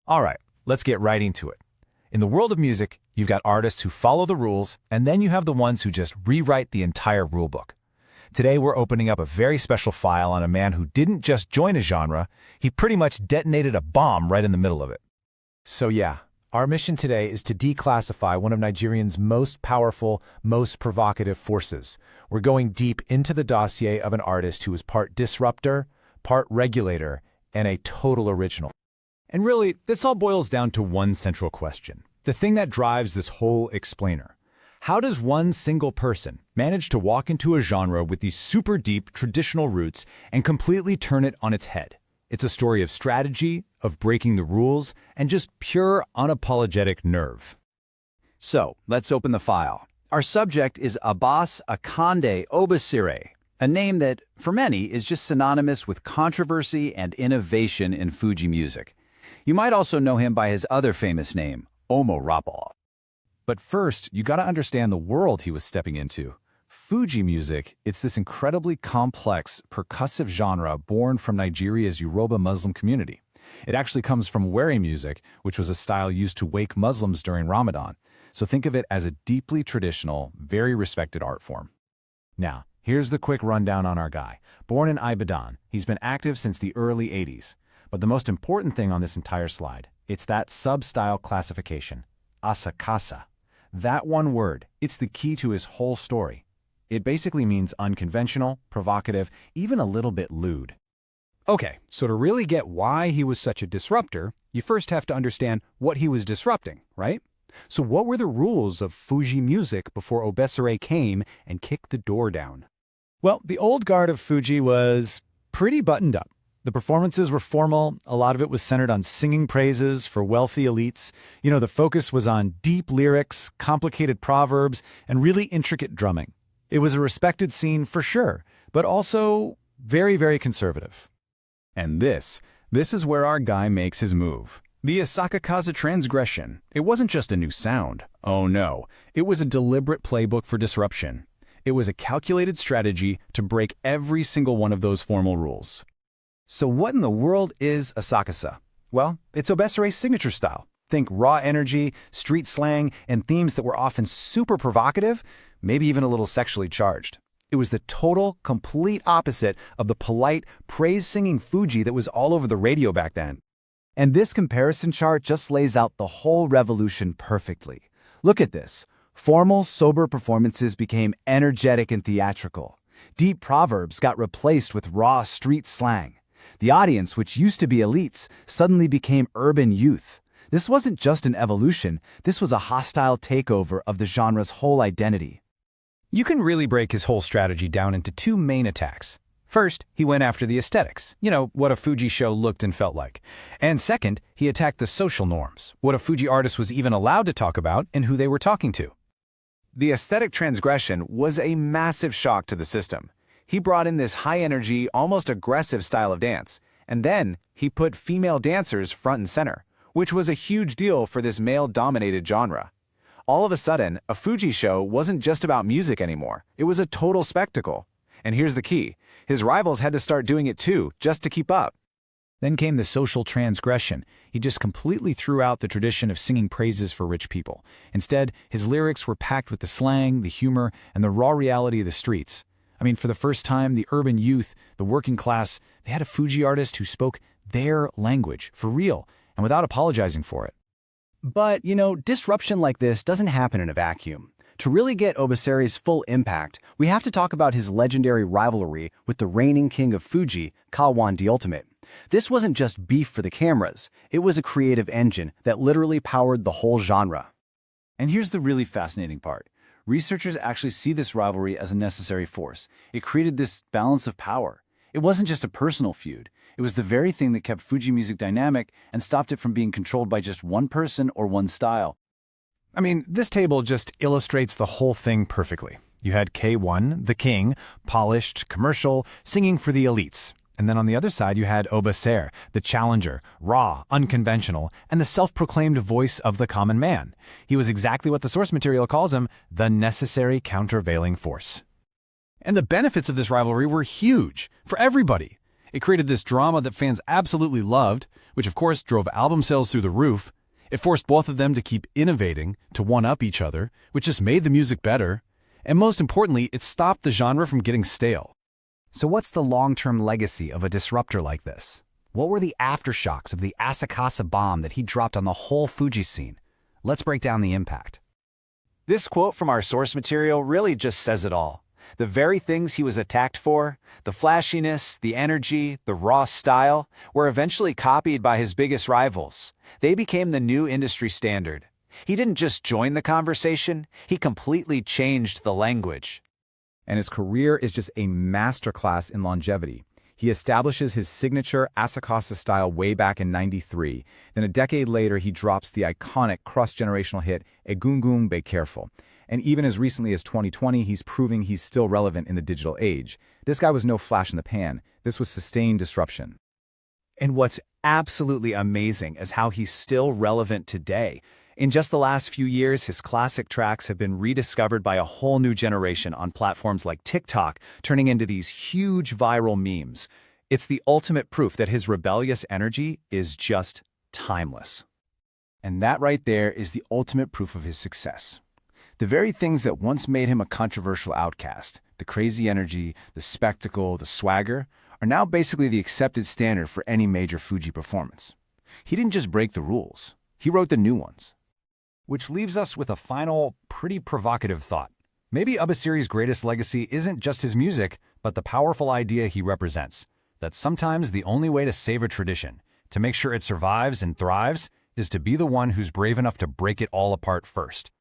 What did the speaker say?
All right, let's get right into it. In the world of music, you've got artists who follow the rules, and then you have the ones who just rewrite the entire rulebook. Today, we're opening up a very special file on a man who didn't just join a genre, he pretty much detonated a bomb right in the middle of it. So yeah, our mission today is to declassify one of Nigerian's most powerful, most provocative forces. We're going deep into the dossier of an artist who is part disruptor, part regulator, and a total original. And really, this all boils down to one central question, the thing that drives this whole explainer. How does one single person manage to walk into a genre with these super deep traditional roots and completely turn it on its head? It's a story of strategy, of breaking the rules, and just pure, unapologetic nerve. So, let's open the file. Our subject is Abbas Akande Obesere, a name that, for many, is just synonymous with controversy and innovation in Fuji music. You might also know him by his other famous name, Omo Rapal. But first, you gotta understand the world he was stepping into. Fuji music, it's this incredibly complex, percussive genre born from Nigeria's Yoruba Muslim community. It actually comes from wari music, which was a style used to wake Muslims during Ramadan. So think of it as a deeply traditional, very respected art form. Now, here's the quick rundown on our guy. Born in Ibadan, he's been active since the early 80s. But the most important thing on this entire slide, it's that sub-style classification, Asakasa. That one word, it's the key to his whole story. It basically means unconventional, provocative, even a little bit lewd. Okay, so to really get why he was such a disruptor, you first have to understand what he was disrupting, right? So what were the rules of Fuji music before Obesere came and kicked the door down? Well, the old guard of Fuji was pretty buttoned up. The performances were formal, a lot of it was centered on singing praises for wealthy elites. The focus was on deep lyrics, complicated proverbs, and really intricate drumming. It was a respected scene for sure, but also very, very conservative. And this is where our guy makes his move. The Asakakaza transgression. It wasn't just a new sound. Oh no, it was a deliberate playbook for disruption. It was a calculated strategy to break every single one of those formal rules. So what in the world is Asakasa? Well, it's Obesere's signature style. Think raw energy, street slang, and themes that were often super provocative, maybe even a little sexually charged. It was the total, complete opposite of the polite, praise-singing Fuji that was all over the radio back then. And this comparison chart just lays out the whole revolution perfectly. Look at this. Formal, sober performances became energetic and theatrical. Deep proverbs got replaced with raw street slang. The audience, which used to be elites, suddenly became urban youth. This wasn't just an evolution, this was a hostile takeover of the genre's whole identity. You can really break his whole strategy down into two main attacks. First, he went after the aesthetics, what a Fuji show looked and felt like. And second, he attacked the social norms, what a Fuji artist was even allowed to talk about and who they were talking to. The aesthetic transgression was a massive shock to the system. He brought in this high-energy, almost aggressive style of dance, and then he put female dancers front and center, which was a huge deal for this male-dominated genre. All of a sudden, a Fuji show wasn't just about music anymore. It was a total spectacle. And here's the key. His rivals had to start doing it too, just to keep up. Then came the social transgression. He just completely threw out the tradition of singing praises for rich people. Instead, his lyrics were packed with the slang, the humor, and the raw reality of the streets. For the first time, the urban youth, the working class, they had a Fuji artist who spoke their language, for real, and without apologizing for it. But, disruption like this doesn't happen in a vacuum. To really get Obesere's full impact, we have to talk about his legendary rivalry with the reigning king of Fuji, Kawan the Ultimate. This wasn't just beef for the cameras, it was a creative engine that literally powered the whole genre. And here's the really fascinating part. Researchers actually see this rivalry as a necessary force. It created this balance of power. It wasn't just a personal feud. It was the very thing that kept Fuji music dynamic and stopped it from being controlled by just one person or one style. This table just illustrates the whole thing perfectly. You had K1, the king, polished, commercial, singing for the elites. And then on the other side, you had Obesere, the challenger, raw, unconventional, and the self-proclaimed voice of the common man. He was exactly what the source material calls him, the necessary countervailing force. And the benefits of this rivalry were huge, for everybody. It created this drama that fans absolutely loved, which of course drove album sales through the roof. It forced both of them to keep innovating, to one-up each other, which just made the music better. And most importantly, it stopped the genre from getting stale. So what's the long-term legacy of a disruptor like this? What were the aftershocks of the Asakasa bomb that he dropped on the whole Fuji scene? Let's break down the impact. This quote from our source material really just says it all. The very things he was attacked for, the flashiness, the energy, the raw style, were eventually copied by his biggest rivals. They became the new industry standard. He didn't just join the conversation, he completely changed the language. And his career is just a masterclass in longevity. He establishes his signature Asakasa style way back in '93. Then a decade later, he drops the iconic cross-generational hit Egungun Be Careful. And even as recently as 2020, he's proving he's still relevant in the digital age. This guy was no flash in the pan. This was sustained disruption. And what's absolutely amazing is how he's still relevant today. In just the last few years, his classic tracks have been rediscovered by a whole new generation on platforms like TikTok, turning into these huge viral memes. It's the ultimate proof that his rebellious energy is just timeless. And that right there is the ultimate proof of his success. The very things that once made him a controversial outcast, the crazy energy, the spectacle, the swagger, are now basically the accepted standard for any major Fuji performance. He didn't just break the rules, he wrote the new ones. Which leaves us with a final, pretty provocative thought. Maybe Obesere's greatest legacy isn't just his music, but the powerful idea he represents. That sometimes the only way to save a tradition, to make sure it survives and thrives, is to be the one who's brave enough to break it all apart first.